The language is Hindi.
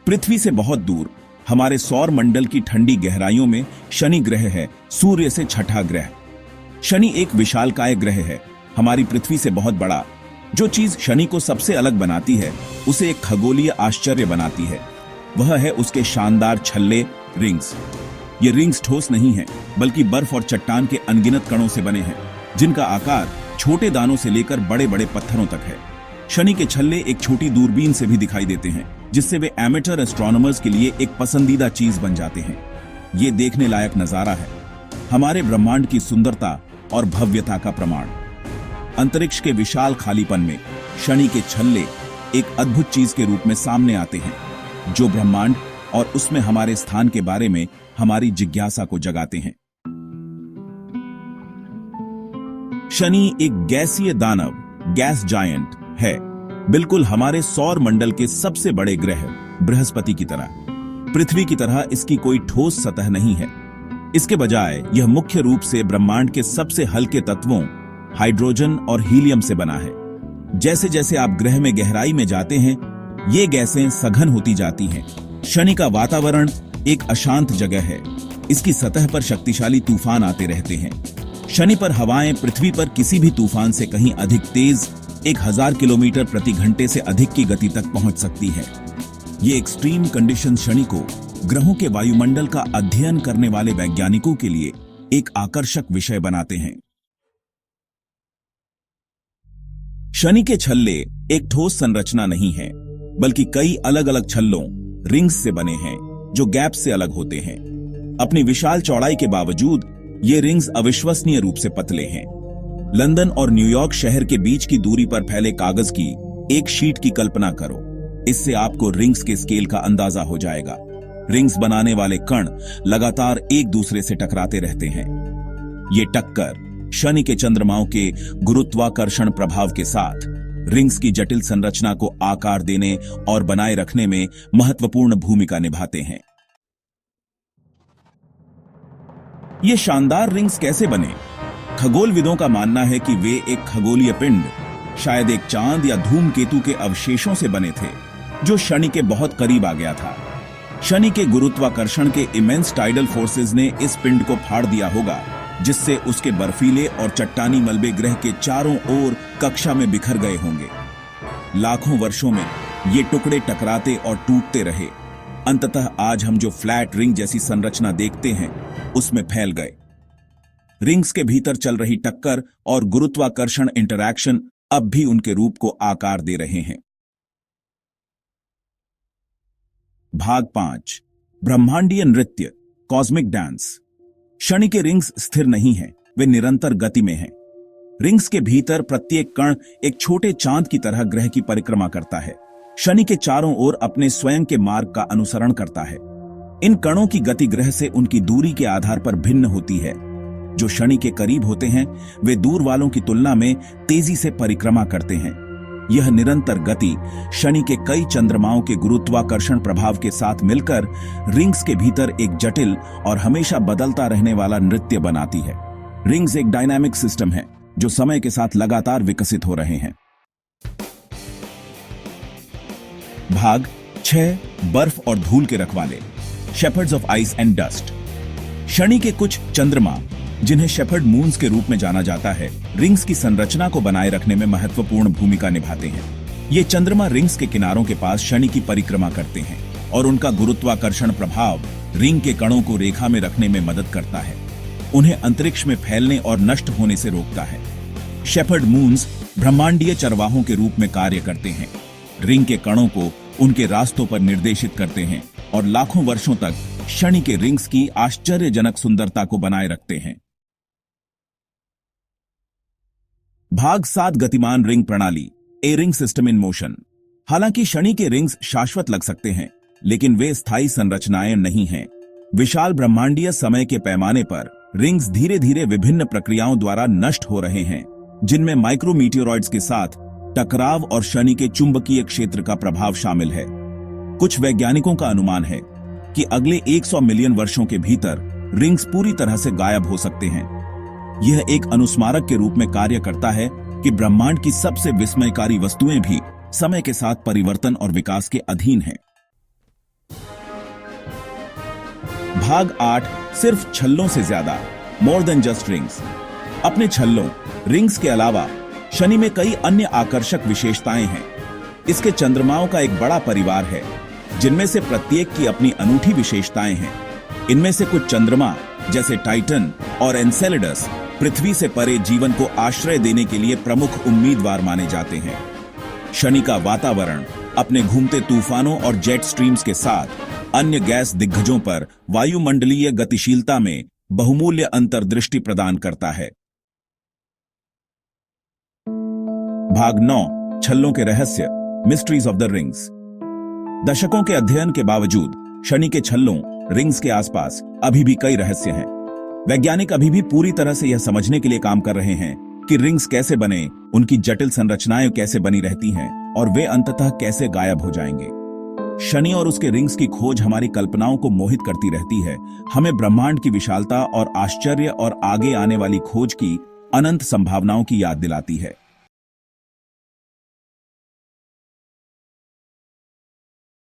पृथ्वी से बहुत दूर हमारे सौर मंडल की ठंडी गहराइयों में शनि ग्रह है, सूर्य से छठा ग्रह। शनि एक विशालकाय ग्रह है, हमारी पृथ्वी से बहुत बड़ा। जो चीज शनि को सबसे अलग बनाती है, उसे एक खगोलीय आश्चर्य बनाती है, वह है उसके शानदार छल्ले, रिंग्स। ये रिंग्स ठोस नहीं है, बल्कि बर्फ और चट्टान के अनगिनत कणों से बने हैं, जिनका आकार छोटे दानों से लेकर बड़े बड़े पत्थरों तक है। शनि के छल्ले एक छोटी दूरबीन से भी दिखाई देते हैं, जिससे वे एमेटर एस्ट्रोनॉमर्स के लिए एक पसंदीदा चीज बन जाते हैं। ये देखने लायक नजारा है, हमारे ब्रह्मांड की सुंदरता और भव्यता का प्रमाण। अंतरिक्ष के विशाल खालीपन में शनि के छल्ले एक अद्भुत चीज के रूप में सामने आते हैं, जो ब्रह्मांड और उसमें हमारे स्थान के बारे में हमारी जिज्ञासा को जगाते हैं। शनि एक गैसीय दानव, गैस जायंट है, बिल्कुल हमारे सौर मंडल के सबसे बड़े ग्रह बृहस्पति की तरह। पृथ्वी की तरह इसकी कोई ठोस सतह नहीं है। इसके बजाय यह मुख्य रूप से ब्रह्मांड के सबसे हल्के तत्वों हाइड्रोजन और हीलियम से बना है। जैसे जैसे आप ग्रह में गहराई में जाते हैं, ये गैसें सघन होती जाती हैं। शनि का वातावरण एक अशांत जगह है, इसकी सतह पर शक्तिशाली तूफान आते रहते हैं। शनि पर हवाएं पृथ्वी पर किसी भी तूफान से कहीं अधिक तेज, 1000 किलोमीटर प्रति घंटे से अधिक की गति तक पहुंच सकती है। ये एक्सट्रीम कंडीशन शनि को ग्रहों के वायुमंडल का अध्ययन करने वाले वैज्ञानिकों के लिए एक आकर्षक विषय बनाते हैं। शनि के छल्ले एक ठोस संरचना नहीं है, बल्कि कई अलग अलग छल्लों, रिंग्स से बने हैं, जो गैप से अलग होते हैं। अपनी विशाल चौड़ाई के बावजूद ये रिंग्स अविश्वसनीय रूप से पतले हैं। लंदन और न्यूयॉर्क शहर के बीच की दूरी पर फैले कागज की एक शीट की कल्पना करो। इससे आपको रिंग्स के स्केल का अंदाजा हो जाएगा। रिंग्स बनाने वाले कण लगातार एक दूसरे से टकराते रहते हैं। ये टक्कर शनि के चंद्रमाओं के गुरुत्वाकर्षण प्रभाव के साथ रिंग्स की जटिल संरचना को आकार देने और बनाए रखने में महत्वपूर्ण भूमिका निभाते हैं। ये शानदार रिंग्स कैसे बने? खगोलविदों का मानना है कि वे एक खगोलीय पिंड, शायद एक चांद या धूमकेतु के अवशेषों से बने थे, जो शनि के बहुत करीब आ गया था। शनि के गुरुत्वाकर्षण के इमेंस टाइडल फोर्सेस ने इस पिंड को फाड़ दिया होगा, जिससे उसके बर्फीले और चट्टानी मलबे ग्रह के चारों ओर कक्षा में बिखर गए होंगे। लाखों वर्षों में ये टुकड़े टकराते और टूटते रहे। अंततः आज हम जो फ्लैट रिंग जैसी संरचना देखते हैं, उसमें फैल गए। रिंग्स के भीतर चल रही टक्कर और गुरुत्वाकर्षण इंटरैक्शन अब भी उनके रूप को आकार दे रहे हैं। भाग 5, ब्रह्मांडीय नृत्य, कॉस्मिक डांस। शनि के रिंग्स स्थिर नहीं हैं, वे निरंतर गति में हैं। रिंग्स के भीतर प्रत्येक कण एक छोटे चांद की तरह ग्रह की परिक्रमा करता है। शनि के चारों ओर अपने स्वयं के मार्ग का अनुसरण करता है। इन कणों की गति ग्रह से उनकी दूरी के आधार पर भिन्न होती है। जो शनि के करीब होते हैं, वे दूर वालों की तुलना में तेजी से परिक्रमा करते हैं। यह निरंतर गति शनि के कई चंद्रमाओं के गुरुत्वाकर्षण प्रभाव के साथ मिलकर रिंग्स के भीतर एक जटिल और हमेशा बदलता रहने वाला नृत्य बनाती है। रिंग्स एक डायनामिक सिस्टम है, जो समय के साथ लगातार विकसित हो रहे हैं। भाग 6, बर्फ और धूल के रखवाले, shepherds of ice and dust. Shani के कुछ चंद्रमा, जिन्हें शेपर्ड मून्स के रूप में जाना जाता है, रिंग्स की संरचना को बनाए रखने में महत्वपूर्ण भूमिका निभाते हैं। ये चंद्रमा रिंग्स के किनारों के पास शनि की परिक्रमा करते हैं और उनका गुरुत्वाकर्षण प्रभाव रिंग के कणों को रेखा में रखने में मदद करता है, उन्हें अंतरिक्ष में फैलने और नष्ट होने से रोकता है। शेपर्ड मून्स ब्रह्मांडीय चरवाहों के रूप में कार्य करते हैं, रिंग के कणों को उनके रास्तों पर निर्देशित करते हैं और लाखों वर्षों तक शनि के रिंग्स की आश्चर्यजनक सुंदरता को बनाए रखते हैं। भाग 7, गतिमान रिंग प्रणाली, a ring system in motion. हालांकि शनि के रिंग्स शाश्वत लग सकते हैं, लेकिन वे स्थायी संरचनाएं नहीं हैं। विशाल ब्रह्मांडीय समय के पैमाने पर रिंग्स धीरे धीरे विभिन्न प्रक्रियाओं द्वारा नष्ट हो रहे हैं, जिनमें माइक्रोमीटियोरॉइड्स के साथ टकराव और शनि के चुंबकीय क्षेत्र का प्रभाव शामिल है। कुछ वैज्ञानिकों का अनुमान है कि अगले 100 मिलियन वर्षों के भीतर रिंग्स पूरी तरह से गायब हो सकते हैं। यह एक अनुस्मारक के रूप में कार्य करता है कि ब्रह्मांड की सबसे विस्मयकारी वस्तुएं भी समय के साथ परिवर्तन और विकास के अधीन हैं। भाग 8 सिर्फ छल्लों से ज्यादा, मोर देन जस्ट रिंग्स। अपने छल्लों रिंग्स के अलावा शनि में कई अन्य आकर्षक विशेषताएं हैं। इसके चंद्रमाओं का एक बड़ा परिवार है, जिनमें से प्रत्येक की अपनी अनूठी विशेषताएं हैं। इनमें से कुछ चंद्रमा जैसे टाइटन और एनसेलेडस पृथ्वी से परे जीवन को आश्रय देने के लिए प्रमुख उम्मीदवार माने जाते हैं। शनि का वातावरण अपने घूमते तूफानों और जेट स्ट्रीम्स के साथ अन्य गैस दिग्गजों पर वायुमंडलीय गतिशीलता में बहुमूल्य अंतर्दृष्टि प्रदान करता है। भाग 9 छल्लों के रहस्य, मिस्ट्रीज ऑफ द रिंग्स। दशकों के अध्ययन के बावजूद शनि के छल्लों रिंग्स के आसपास अभी भी कई रहस्य हैं। वैज्ञानिक अभी भी पूरी तरह से यह समझने के लिए काम कर रहे हैं कि रिंग्स कैसे बने, उनकी जटिल संरचनाएं कैसे बनी रहती हैं और वे अंततः कैसे गायब हो जाएंगे। शनि और उसके रिंग्स की खोज हमारी कल्पनाओं को मोहित करती रहती है, हमें ब्रह्मांड की विशालता और आश्चर्य और आगे आने वाली खोज की अनंत संभावनाओं की याद दिलाती है।